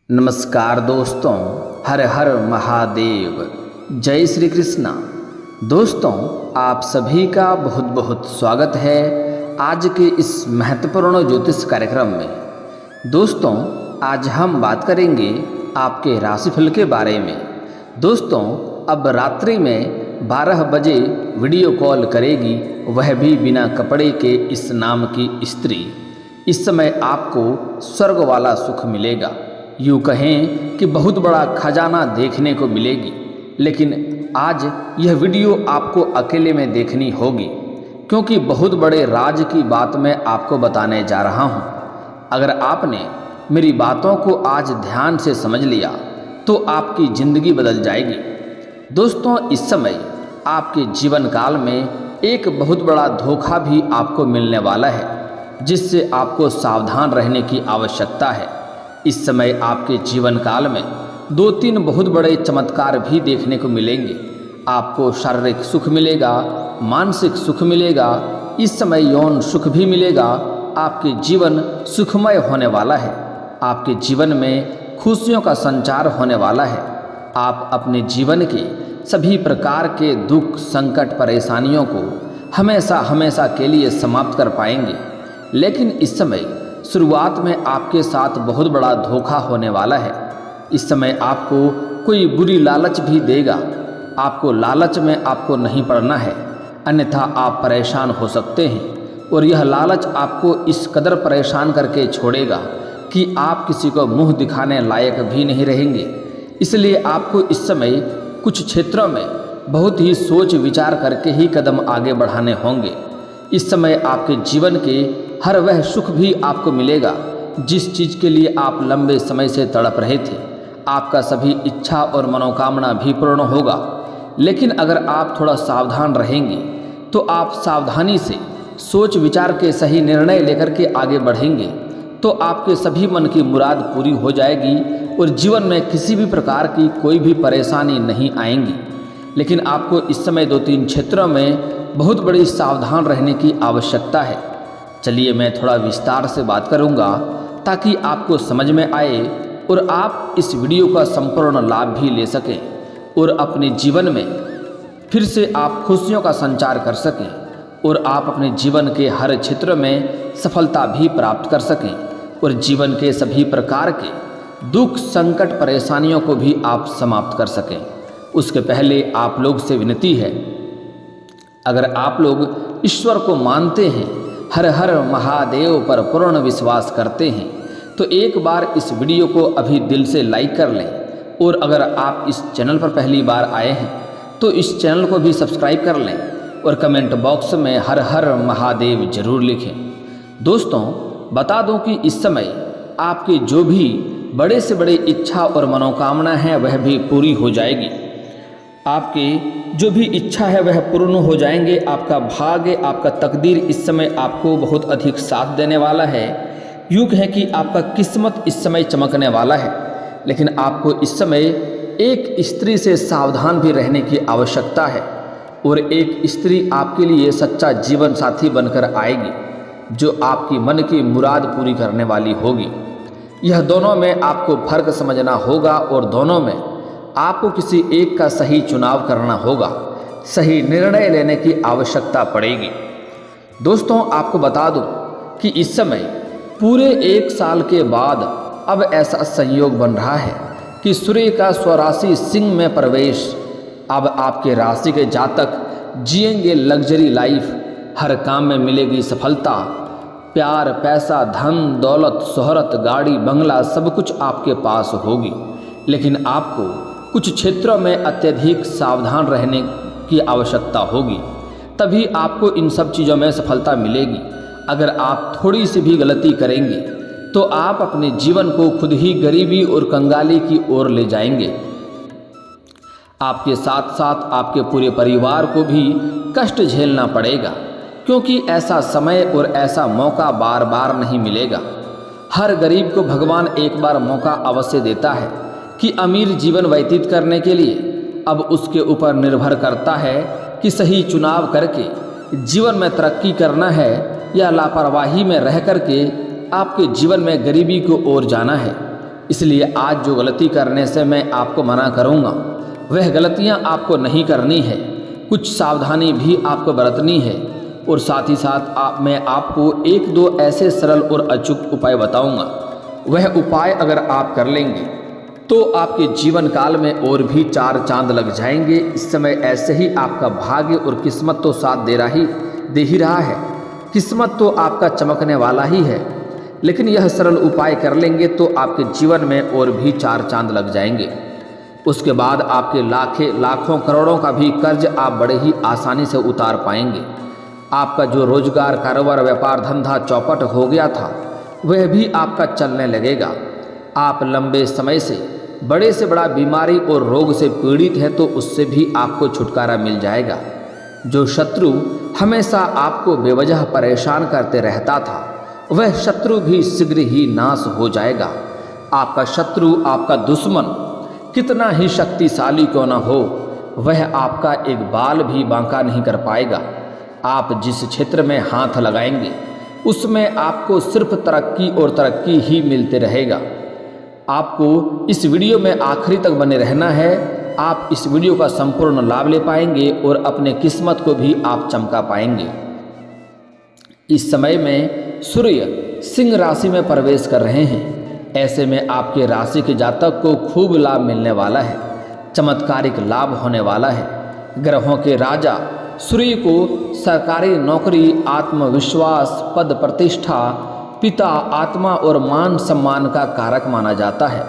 नमस्कार दोस्तों, हर हर महादेव, जय श्री कृष्णा। दोस्तों, आप सभी का बहुत बहुत स्वागत है आज के इस महत्वपूर्ण ज्योतिष कार्यक्रम में। दोस्तों, आज हम बात करेंगे आपके राशिफल के बारे में। दोस्तों, अब रात्रि में 12 बजे वीडियो कॉल करेगी, वह भी बिना कपड़े के, इस नाम की स्त्री। इस समय आपको स्वर्ग वाला सुख मिलेगा, यूँ कहें कि बहुत बड़ा खजाना देखने को मिलेगी। लेकिन आज यह वीडियो आपको अकेले में देखनी होगी, क्योंकि बहुत बड़े राज की बात मैं आपको बताने जा रहा हूँ। अगर आपने मेरी बातों को आज ध्यान से समझ लिया तो आपकी ज़िंदगी बदल जाएगी। दोस्तों, इस समय आपके जीवन काल में एक बहुत बड़ा धोखा भी आपको मिलने वाला है, जिससे आपको सावधान रहने की आवश्यकता है। इस समय आपके जीवन काल में 2-3 बहुत बड़े चमत्कार भी देखने को मिलेंगे। आपको शारीरिक सुख मिलेगा, मानसिक सुख मिलेगा, इस समय यौन सुख भी मिलेगा। आपके जीवन सुखमय होने वाला है। आपके जीवन में खुशियों का संचार होने वाला है। आप अपने जीवन के सभी प्रकार के दुख, संकट, परेशानियों को हमेशा हमेशा के लिए समाप्त कर पाएंगे। लेकिन इस समय शुरुआत में आपके साथ बहुत बड़ा धोखा होने वाला है। इस समय आपको कोई बुरी लालच भी देगा। आपको लालच में आपको नहीं पड़ना है, अन्यथा आप परेशान हो सकते हैं। और यह लालच आपको इस कदर परेशान करके छोड़ेगा कि आप किसी को मुंह दिखाने लायक भी नहीं रहेंगे। इसलिए आपको इस समय कुछ क्षेत्रों में बहुत ही सोच विचार करके ही कदम आगे बढ़ाने होंगे। इस समय आपके जीवन के हर वह सुख भी आपको मिलेगा जिस चीज़ के लिए आप लंबे समय से तड़प रहे थे। आपका सभी इच्छा और मनोकामना भी पूर्ण होगा। लेकिन अगर आप थोड़ा सावधान रहेंगे तो आप सावधानी से सोच विचार के सही निर्णय लेकर के आगे बढ़ेंगे तो आपके सभी मन की मुराद पूरी हो जाएगी और जीवन में किसी भी प्रकार की कोई भी परेशानी नहीं आएंगी। लेकिन आपको इस समय 2-3 क्षेत्रों में बहुत बड़ी सावधान रहने की आवश्यकता है। चलिए मैं थोड़ा विस्तार से बात करूंगा ताकि आपको समझ में आए और आप इस वीडियो का संपूर्ण लाभ भी ले सकें और अपने जीवन में फिर से आप खुशियों का संचार कर सकें और आप अपने जीवन के हर क्षेत्र में सफलता भी प्राप्त कर सकें और जीवन के सभी प्रकार के दुख, संकट, परेशानियों को भी आप समाप्त कर सकें। उसके पहले आप लोग से विनती है, अगर आप लोग ईश्वर को मानते हैं, हर हर महादेव पर पूर्ण विश्वास करते हैं, तो एक बार इस वीडियो को अभी दिल से लाइक कर लें। और अगर आप इस चैनल पर पहली बार आए हैं तो इस चैनल को भी सब्सक्राइब कर लें और कमेंट बॉक्स में हर हर महादेव जरूर लिखें। दोस्तों, बता दूं कि इस समय आपकी जो भी बड़े से बड़ी इच्छा और मनोकामना है वह भी पूरी हो जाएगी। आपकी जो भी इच्छा है वह पूर्ण हो जाएंगे। आपका भाग्य, आपका तकदीर इस समय आपको बहुत अधिक साथ देने वाला है। यूँ कहें कि आपका किस्मत इस समय चमकने वाला है। लेकिन आपको इस समय एक स्त्री से सावधान भी रहने की आवश्यकता है और एक स्त्री आपके लिए सच्चा जीवन साथी बनकर आएगी जो आपकी मन की मुराद पूरी करने वाली होगी। यह दोनों में आपको फर्क समझना होगा और दोनों में आपको किसी एक का सही चुनाव करना होगा, सही निर्णय लेने की आवश्यकता पड़ेगी। दोस्तों, आपको बता दूं कि इस समय पूरे 1 साल के बाद अब ऐसा संयोग बन रहा है कि सूर्य का स्वराशि सिंह में प्रवेश। अब आपके राशि के जातक जिएंगे लग्जरी लाइफ, हर काम में मिलेगी सफलता, प्यार, पैसा, धन, दौलत, शोहरत, गाड़ी, बंगला सब कुछ आपके पास होगी। लेकिन आपको कुछ क्षेत्रों में अत्यधिक सावधान रहने की आवश्यकता होगी, तभी आपको इन सब चीज़ों में सफलता मिलेगी। अगर आप थोड़ी सी भी गलती करेंगे तो आप अपने जीवन को खुद ही गरीबी और कंगाली की ओर ले जाएंगे। आपके साथ साथ आपके पूरे परिवार को भी कष्ट झेलना पड़ेगा, क्योंकि ऐसा समय और ऐसा मौका बार बार नहीं मिलेगा। हर गरीब को भगवान एक बार मौका अवश्य देता है कि अमीर जीवन व्यतीत करने के लिए। अब उसके ऊपर निर्भर करता है कि सही चुनाव करके जीवन में तरक्की करना है या लापरवाही में रह करके आपके जीवन में गरीबी को ओर जाना है। इसलिए आज जो गलती करने से मैं आपको मना करूँगा वह गलतियाँ आपको नहीं करनी है। कुछ सावधानी भी आपको बरतनी है और साथ ही साथ मैं आपको एक दो ऐसे सरल और अचूक उपाय बताऊंगा। वह उपाय अगर आप कर लेंगे तो आपके जीवन काल में और भी 4 चांद लग जाएंगे। इस समय ऐसे ही आपका भाग्य और किस्मत तो साथ दे ही रहा है। किस्मत तो आपका चमकने वाला ही है, लेकिन यह सरल उपाय कर लेंगे तो आपके जीवन में और भी 4 चांद लग जाएंगे। उसके बाद आपके लाखों करोड़ों का भी कर्ज आप बड़े ही आसानी से उतार पाएंगे। आपका जो रोजगार, कारोबार, व्यापार, धंधा चौपट हो गया था वह भी आपका चलने लगेगा। आप लंबे समय से बड़ा बीमारी और रोग से पीड़ित है तो उससे भी आपको छुटकारा मिल जाएगा। जो शत्रु हमेशा आपको बेवजह परेशान करते रहता था वह शत्रु भी शीघ्र ही नाश हो जाएगा। आपका शत्रु, आपका दुश्मन कितना ही शक्तिशाली क्यों न हो, वह आपका एक बाल भी बांका नहीं कर पाएगा। आप जिस क्षेत्र में हाथ लगाएंगे उसमें आपको सिर्फ तरक्की और तरक्की ही मिलते रहेगा। आपको इस वीडियो में आखिरी तक बने रहना है। आप इस वीडियो का संपूर्ण लाभ ले पाएंगे और अपने किस्मत को भी आप चमका पाएंगे। इस समय में सूर्य सिंह राशि में प्रवेश कर रहे हैं। ऐसे में आपके राशि के जातक को खूब लाभ मिलने वाला है, चमत्कारिक लाभ होने वाला है। ग्रहों के राजा सूर्य को सरकारी नौकरी, आत्मविश्वास, पद प्रतिष्ठा, पिता, आत्मा और मान सम्मान का कारक माना जाता है।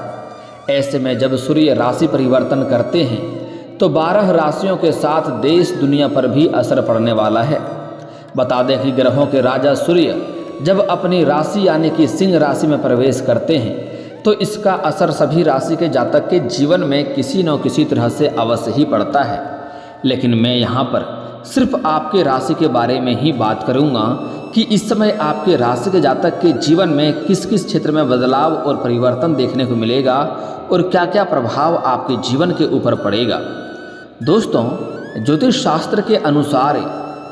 ऐसे में जब सूर्य राशि परिवर्तन करते हैं तो 12 राशियों के साथ देश दुनिया पर भी असर पड़ने वाला है। बता दें कि ग्रहों के राजा सूर्य जब अपनी राशि यानी कि सिंह राशि में प्रवेश करते हैं तो इसका असर सभी राशि के जातक के जीवन में किसी न किसी तरह से अवश्य ही पड़ता है। लेकिन मैं यहाँ पर सिर्फ आपके राशि के बारे में ही बात करूँगा कि इस समय आपके राशि के जातक के जीवन में किस किस क्षेत्र में बदलाव और परिवर्तन देखने को मिलेगा और क्या क्या प्रभाव आपके जीवन के ऊपर पड़ेगा। दोस्तों, ज्योतिष शास्त्र के अनुसार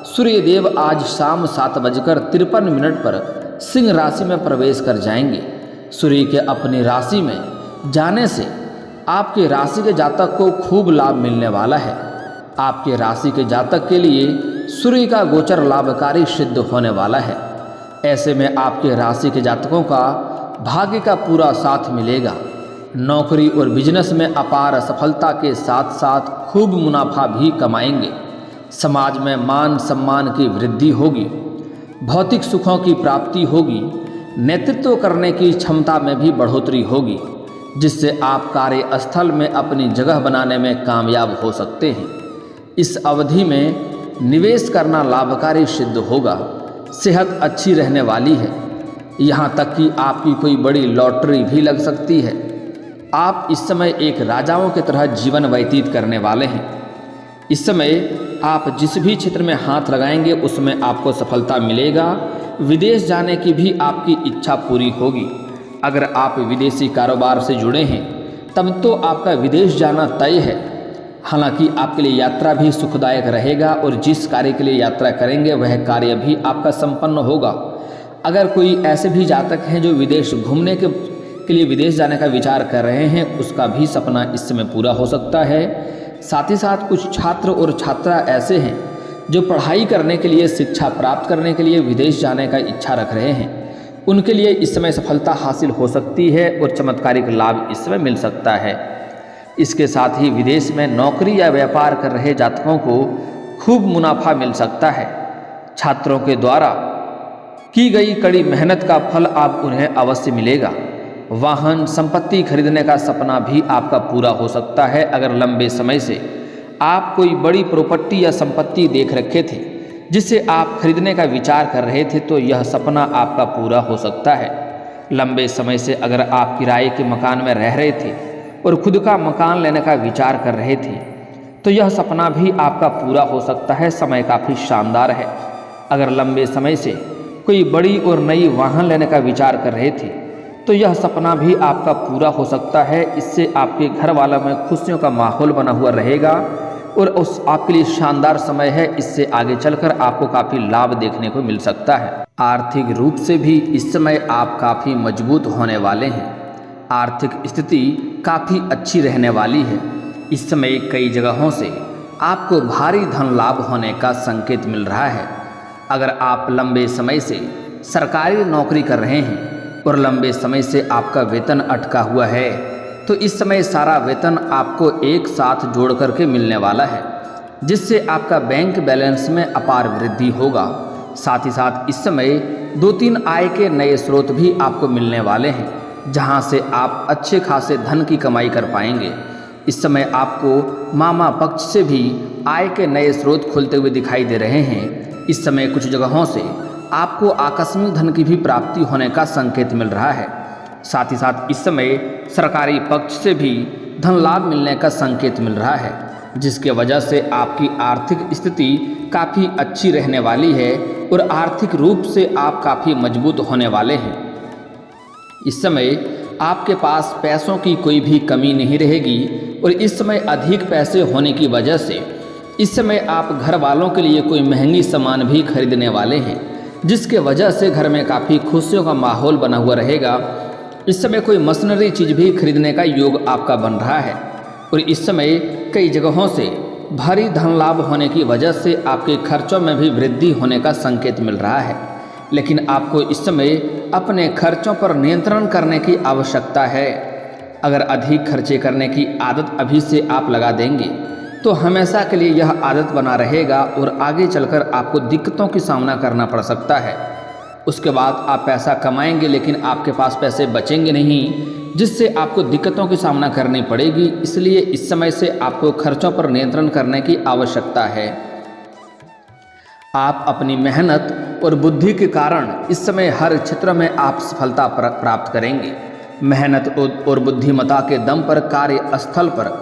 सूर्यदेव आज शाम 7:53 पर सिंह राशि में प्रवेश कर जाएंगे। सूर्य के अपनी राशि में जाने से आपके राशि के जातक को खूब लाभ मिलने वाला है। आपके राशि के जातक के लिए सूर्य का गोचर लाभकारी सिद्ध होने वाला है। ऐसे में आपके राशि के जातकों का भाग्य का पूरा साथ मिलेगा। नौकरी और बिजनेस में अपार सफलता के साथ साथ खूब मुनाफा भी कमाएंगे। समाज में मान सम्मान की वृद्धि होगी, भौतिक सुखों की प्राप्ति होगी, नेतृत्व करने की क्षमता में भी बढ़ोतरी होगी, जिससे आप कार्यस्थल में अपनी जगह बनाने में कामयाब हो सकते हैं। इस अवधि में निवेश करना लाभकारी सिद्ध होगा। सेहत अच्छी रहने वाली है, यहाँ तक कि आपकी कोई बड़ी लॉटरी भी लग सकती है। आप इस समय एक राजाओं की तरह जीवन व्यतीत करने वाले हैं। इस समय आप जिस भी क्षेत्र में हाथ लगाएंगे उसमें आपको सफलता मिलेगा। विदेश जाने की भी आपकी इच्छा पूरी होगी। अगर आप विदेशी कारोबार से जुड़े हैं तब तो आपका विदेश जाना तय है। हालांकि आपके लिए यात्रा भी सुखदायक रहेगा और जिस कार्य के लिए यात्रा करेंगे वह कार्य भी आपका संपन्न होगा। अगर कोई ऐसे भी जातक हैं जो विदेश घूमने के लिए विदेश जाने का विचार कर रहे हैं, उसका भी सपना इस समय पूरा हो सकता है। साथ ही साथ कुछ छात्र और छात्रा ऐसे हैं जो पढ़ाई करने के लिए, शिक्षा प्राप्त करने के लिए विदेश जाने का इच्छा रख रहे हैं। उनके लिए इस समय सफलता हासिल हो सकती है और चमत्कारिक लाभ इस समय मिल सकता है। इसके साथ ही विदेश में नौकरी या व्यापार कर रहे जातकों को खूब मुनाफा मिल सकता है। छात्रों के द्वारा की गई कड़ी मेहनत का फल आप उन्हें अवश्य मिलेगा। वाहन संपत्ति खरीदने का सपना भी आपका पूरा हो सकता है। अगर लंबे समय से आप कोई बड़ी प्रॉपर्टी या संपत्ति देख रखे थे जिसे आप खरीदने का विचार कर रहे थे तो यह सपना आपका पूरा हो सकता है। लंबे समय से अगर आप किराए के मकान में रह रहे थे और खुद का मकान लेने का विचार कर रहे थे तो यह सपना भी आपका पूरा हो सकता है। समय काफ़ी शानदार है। अगर लंबे समय से कोई बड़ी और नई वाहन लेने का विचार कर रहे थे तो यह सपना भी आपका पूरा हो सकता है। इससे आपके घर वालों में खुशियों का माहौल बना हुआ रहेगा और उस आपके लिए शानदार समय है। इससे आगे चलकर आपको काफ़ी लाभ देखने को मिल सकता है। आर्थिक रूप से भी इस समय आप काफ़ी मजबूत होने वाले हैं। आर्थिक स्थिति काफ़ी अच्छी रहने वाली है। इस समय कई जगहों से आपको भारी धन लाभ होने का संकेत मिल रहा है। अगर आप लंबे समय से सरकारी नौकरी कर रहे हैं और लंबे समय से आपका वेतन अटका हुआ है, तो इस समय सारा वेतन आपको एक साथ जोड़ करके मिलने वाला है, जिससे आपका बैंक बैलेंस में अपार वृद्धि होगा। साथ ही साथ इस समय 2-3 आय के नए स्रोत भी आपको मिलने वाले हैं, जहां से आप अच्छे खासे धन की कमाई कर पाएंगे। इस समय आपको मामा पक्ष से भी आय के नए स्रोत खुलते हुए दिखाई दे रहे हैं। इस समय कुछ जगहों से आपको आकस्मिक धन की भी प्राप्ति होने का संकेत मिल रहा है। साथ ही साथ इस समय सरकारी पक्ष से भी धन लाभ मिलने का संकेत मिल रहा है, जिसके वजह से आपकी आर्थिक स्थिति काफ़ी अच्छी रहने वाली है और आर्थिक रूप से आप काफ़ी मजबूत होने वाले हैं। इस समय आपके पास पैसों की कोई भी कमी नहीं रहेगी और इस समय अधिक पैसे होने की वजह से इस समय आप घर वालों के लिए कोई महंगी सामान भी खरीदने वाले हैं, जिसके वजह से घर में काफ़ी खुशियों का माहौल बना हुआ रहेगा। इस समय कोई मशीनरी चीज़ भी खरीदने का योग आपका बन रहा है और इस समय कई जगहों से भारी धन लाभ होने की वजह से आपके खर्चों में भी वृद्धि होने का संकेत मिल रहा है। लेकिन आपको इस समय अपने खर्चों पर नियंत्रण करने की आवश्यकता है। अगर अधिक खर्चे करने की आदत अभी से आप लगा देंगे तो हमेशा के लिए यह आदत बना रहेगा और आगे चलकर आपको दिक्कतों की सामना करना पड़ सकता है। उसके बाद आप पैसा कमाएंगे लेकिन आपके पास पैसे बचेंगे नहीं, जिससे आपको दिक्कतों की सामना करनी पड़ेगी। इसलिए इस समय से आपको खर्चों पर नियंत्रण करने की आवश्यकता है। आप अपनी मेहनत और बुद्धि के कारण इस समय हर क्षेत्र में आप सफलता प्राप्त करेंगे। मेहनत और बुद्धिमत्ता के दम पर कार्य स्थल पर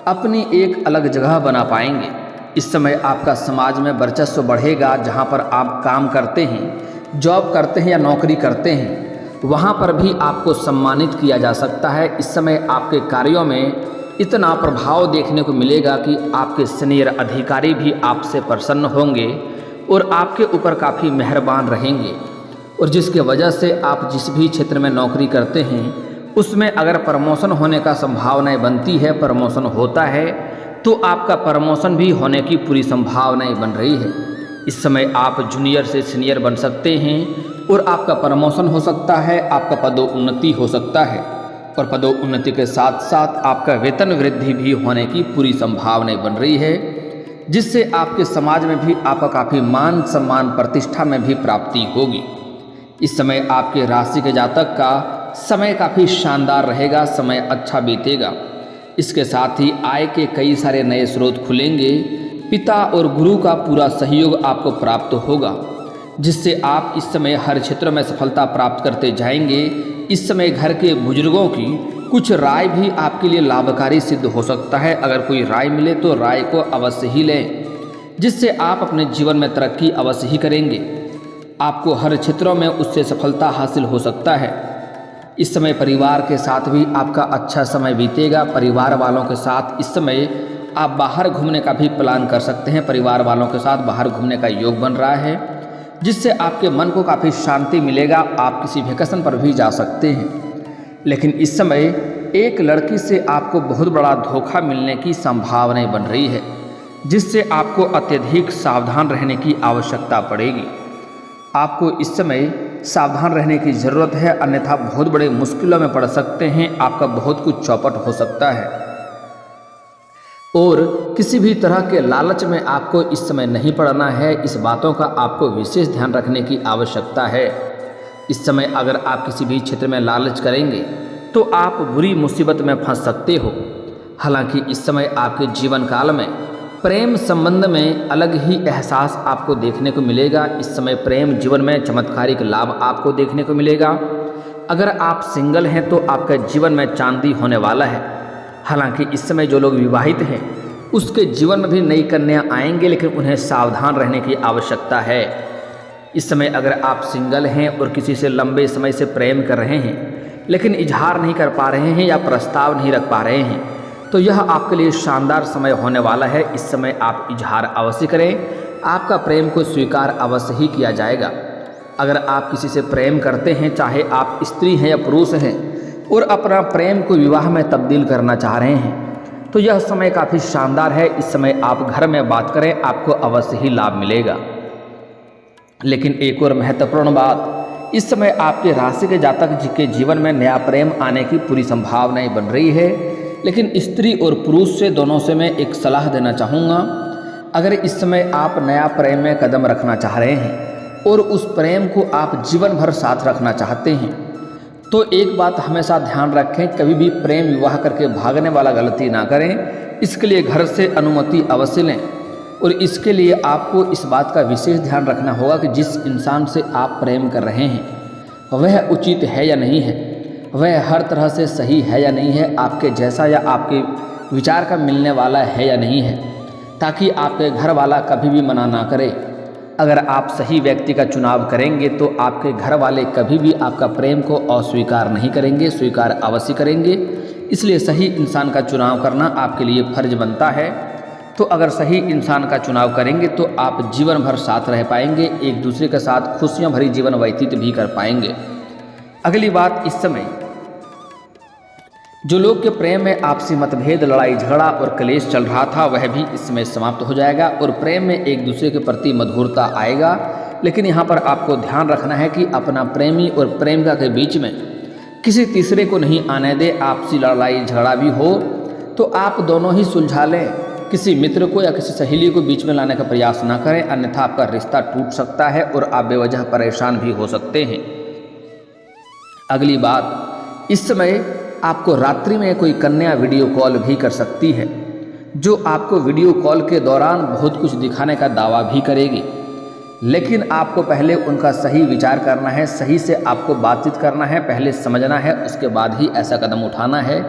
अपनी एक अलग जगह बना पाएंगे। इस समय आपका समाज में वर्चस्व बढ़ेगा। जहां पर आप काम करते हैं, जॉब करते हैं या नौकरी करते हैं, वहां पर भी आपको सम्मानित किया जा सकता है। इस समय आपके कार्यों में इतना प्रभाव देखने को मिलेगा कि आपके सीनियर अधिकारी भी आपसे प्रसन्न होंगे और आपके ऊपर काफ़ी मेहरबान रहेंगे। और जिसके वजह से आप जिस भी क्षेत्र में नौकरी करते हैं उसमें अगर प्रमोशन होने का संभावनाएं बनती है, प्रमोशन होता है, तो आपका प्रमोशन भी होने की पूरी संभावनाएं बन रही है। इस समय आप जूनियर से सीनियर बन सकते हैं और आपका प्रमोशन हो सकता है, आपका पदोन्नति हो सकता है और पदोन्नति के साथ साथ आपका वेतन वृद्धि भी होने की पूरी संभावनाएं बन रही है, जिससे आपके समाज में भी आपका काफ़ी मान सम्मान प्रतिष्ठा में भी प्राप्ति होगी। इस समय आपके राशि के जातक का समय काफ़ी शानदार रहेगा, समय अच्छा बीतेगा। इसके साथ ही आय के कई सारे नए स्रोत खुलेंगे। पिता और गुरु का पूरा सहयोग आपको प्राप्त होगा, जिससे आप इस समय हर क्षेत्र में सफलता प्राप्त करते जाएंगे। इस समय घर के बुजुर्गों की कुछ राय भी आपके लिए लाभकारी सिद्ध हो सकता है। अगर कोई राय मिले तो राय को अवश्य ही लें, जिससे आप अपने जीवन में तरक्की अवश्य ही करेंगे। आपको हर क्षेत्रों में उससे सफलता हासिल हो सकता है। इस समय परिवार के साथ भी आपका अच्छा समय बीतेगा। परिवार वालों के साथ इस समय आप बाहर घूमने का भी प्लान कर सकते हैं। परिवार वालों के साथ बाहर घूमने का योग बन रहा है, जिससे आपके मन को काफ़ी शांति मिलेगा। आप किसी वेकेशन पर भी जा सकते हैं। लेकिन इस समय एक लड़की से आपको बहुत बड़ा धोखा मिलने की संभावनाएं बन रही है, जिससे आपको अत्यधिक सावधान रहने की आवश्यकता पड़ेगी। आपको इस समय सावधान रहने की ज़रूरत है, अन्यथा बहुत बड़े मुश्किलों में पड़ सकते हैं। आपका बहुत कुछ चौपट हो सकता है और किसी भी तरह के लालच में आपको इस समय नहीं पड़ना है। इस बातों का आपको विशेष ध्यान रखने की आवश्यकता है। इस समय अगर आप किसी भी क्षेत्र में लालच करेंगे तो आप बुरी मुसीबत में फंस सकते हो। हालांकि इस समय आपके जीवन काल में प्रेम संबंध में अलग ही एहसास आपको देखने को मिलेगा। इस समय प्रेम जीवन में चमत्कारिक लाभ आपको देखने को मिलेगा। अगर आप सिंगल हैं तो आपके जीवन में चांदी होने वाला है। हालांकि इस समय जो लोग विवाहित हैं उसके जीवन में भी नई कन्या आएंगे, लेकिन उन्हें सावधान रहने की आवश्यकता है। इस समय अगर आप सिंगल हैं और किसी से लंबे समय से प्रेम कर रहे हैं लेकिन इजहार नहीं कर पा रहे हैं या प्रस्ताव नहीं रख पा रहे हैं, तो यह आपके लिए शानदार समय होने वाला है। इस समय आप इजहार अवश्य करें, आपका प्रेम को स्वीकार अवश्य ही किया जाएगा। अगर आप किसी से प्रेम करते हैं, चाहे आप स्त्री हैं या पुरुष हैं, और अपना प्रेम को विवाह में तब्दील करना चाह रहे हैं तो यह समय काफ़ी शानदार है। इस समय आप घर में बात करें, आपको अवश्य ही लाभ मिलेगा। लेकिन एक और महत्वपूर्ण बात, इस समय आपके राशि के जातक जी के जीवन में नया प्रेम आने की पूरी संभावनाएं बन रही है। लेकिन स्त्री और पुरुष से दोनों से मैं एक सलाह देना चाहूँगा। अगर इस समय आप नया प्रेम में कदम रखना चाह रहे हैं और उस प्रेम को आप जीवन भर साथ रखना चाहते हैं तो एक बात हमेशा ध्यान रखें, कभी भी प्रेम विवाह करके भागने वाला गलती ना करें। इसके लिए घर से अनुमति अवश्य लें और इसके लिए आपको इस बात का विशेष ध्यान रखना होगा कि जिस इंसान से आप प्रेम कर रहे हैं वह उचित है या नहीं है, वह हर तरह से सही है या नहीं है, आपके जैसा या आपके विचार का मिलने वाला है या नहीं है, ताकि आपके घर वाला कभी भी मना ना करे। अगर आप सही व्यक्ति का चुनाव करेंगे तो आपके घर वाले कभी भी आपका प्रेम को अस्वीकार नहीं करेंगे, स्वीकार अवश्य करेंगे। इसलिए सही इंसान का चुनाव करना आपके लिए फर्ज बनता है। तो अगर सही इंसान का चुनाव करेंगे तो आप जीवन भर साथ रह पाएंगे, एक दूसरे के साथ खुशियां भरी जीवन व्यतीत भी कर पाएंगे। अगली बात, इस समय जो लोग के प्रेम में आपसी मतभेद, लड़ाई झगड़ा और क्लेश चल रहा था वह भी इसमें समाप्त हो जाएगा और प्रेम में एक दूसरे के प्रति मधुरता आएगा। लेकिन यहाँ पर आपको ध्यान रखना है कि अपना प्रेमी और प्रेमिका के बीच में किसी तीसरे को नहीं आने दे। आपसी लड़ाई झगड़ा भी हो तो आप दोनों ही सुलझा लें, किसी मित्र को या किसी सहेली को बीच में लाने का प्रयास ना करें, अन्यथा आपका रिश्ता टूट सकता है और आप बेवजह परेशान भी हो सकते हैं। अगली बात, इस समय आपको रात्रि में कोई कन्या वीडियो कॉल भी कर सकती है जो आपको वीडियो कॉल के दौरान बहुत कुछ दिखाने का दावा भी करेगी। लेकिन आपको पहले उनका सही विचार करना है, सही से आपको बातचीत करना है, पहले समझना है, उसके बाद ही ऐसा कदम उठाना है,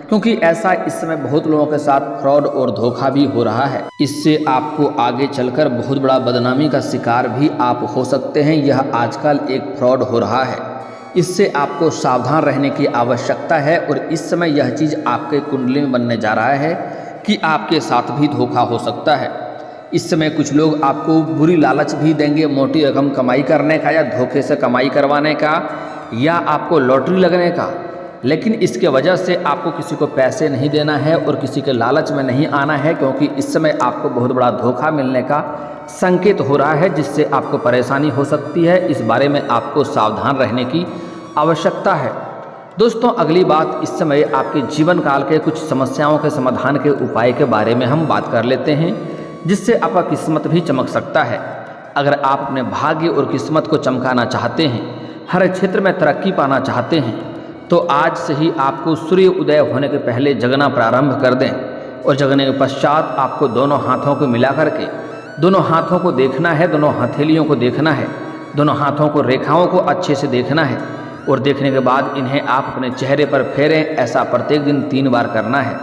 क्योंकि ऐसा इस समय बहुत लोगों के साथ फ्रॉड और धोखा भी हो रहा है। इससे आपको आगे चलकर बहुत बड़ा बदनामी का शिकार भी आप हो सकते हैं। यह आजकल एक फ्रॉड हो रहा है, इससे आपको सावधान रहने की आवश्यकता है। और इस समय यह चीज़ आपके कुंडली में बनने जा रहा है कि आपके साथ भी धोखा हो सकता है। इस समय कुछ लोग आपको बुरी लालच भी देंगे, मोटी रकम कमाई करने का या धोखे से कमाई करवाने का या आपको लॉटरी लगने का। लेकिन इसके वजह से आपको किसी को पैसे नहीं देना है और किसी के लालच में नहीं आना है, क्योंकि इस समय आपको बहुत बड़ा धोखा मिलने का संकेत हो रहा है जिससे आपको परेशानी हो सकती है। इस बारे में आपको सावधान रहने की आवश्यकता है। दोस्तों, अगली बात, इस समय आपके जीवन काल के कुछ समस्याओं के समाधान के उपाय के बारे में हम बात कर लेते हैं, जिससे आपका किस्मत भी चमक सकता है। अगर आप अपने भाग्य और किस्मत को चमकाना चाहते हैं, हर क्षेत्र में तरक्की पाना चाहते हैं, तो आज से ही आपको सूर्य उदय होने के पहले जगना प्रारंभ कर दें और जगने के पश्चात आपको दोनों हाथों को मिला करके दोनों हाथों को देखना है, दोनों हथेलियों को देखना है, दोनों हाथों को रेखाओं को अच्छे से देखना है और देखने के बाद इन्हें आप अपने चेहरे पर फेरें। ऐसा प्रत्येक दिन 3 बार करना है।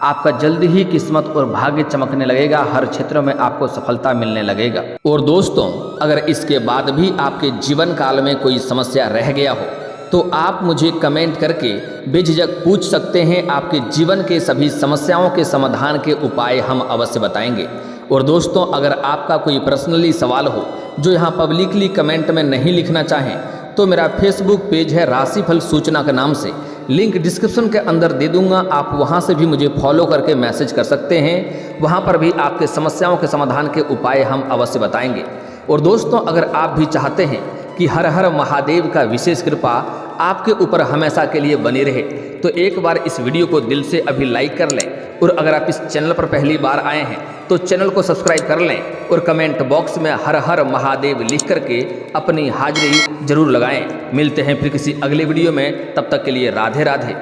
आपका जल्दी ही किस्मत और भाग्य चमकने लगेगा, हर क्षेत्र में आपको सफलता मिलने लगेगा। और दोस्तों, अगर इसके बाद भी आपके जीवन काल में कोई समस्या रह गया हो तो आप मुझे कमेंट करके बेझिझक पूछ सकते हैं। आपके जीवन के सभी समस्याओं के समाधान के उपाय हम अवश्य बताएंगे। और दोस्तों, अगर आपका कोई पर्सनली सवाल हो जो यहाँ पब्लिकली कमेंट में नहीं लिखना चाहें तो मेरा फेसबुक पेज है राशिफल सूचना के नाम से, लिंक डिस्क्रिप्शन के अंदर दे दूंगा। आप वहां से भी मुझे फॉलो करके मैसेज कर सकते हैं, वहां पर भी आपके समस्याओं के समाधान के उपाय हम अवश्य बताएंगे। और दोस्तों, अगर आप भी चाहते हैं कि हर हर महादेव का विशेष कृपा आपके ऊपर हमेशा के लिए बनी रहे तो एक बार इस वीडियो को दिल से अभी लाइक कर लें। और अगर आप इस चैनल पर पहली बार आए हैं तो चैनल को सब्सक्राइब कर लें और कमेंट बॉक्स में हर हर महादेव लिख करके अपनी हाजिरी जरूर लगाएं। मिलते हैं फिर किसी अगले वीडियो में, तब तक के लिए राधे राधे।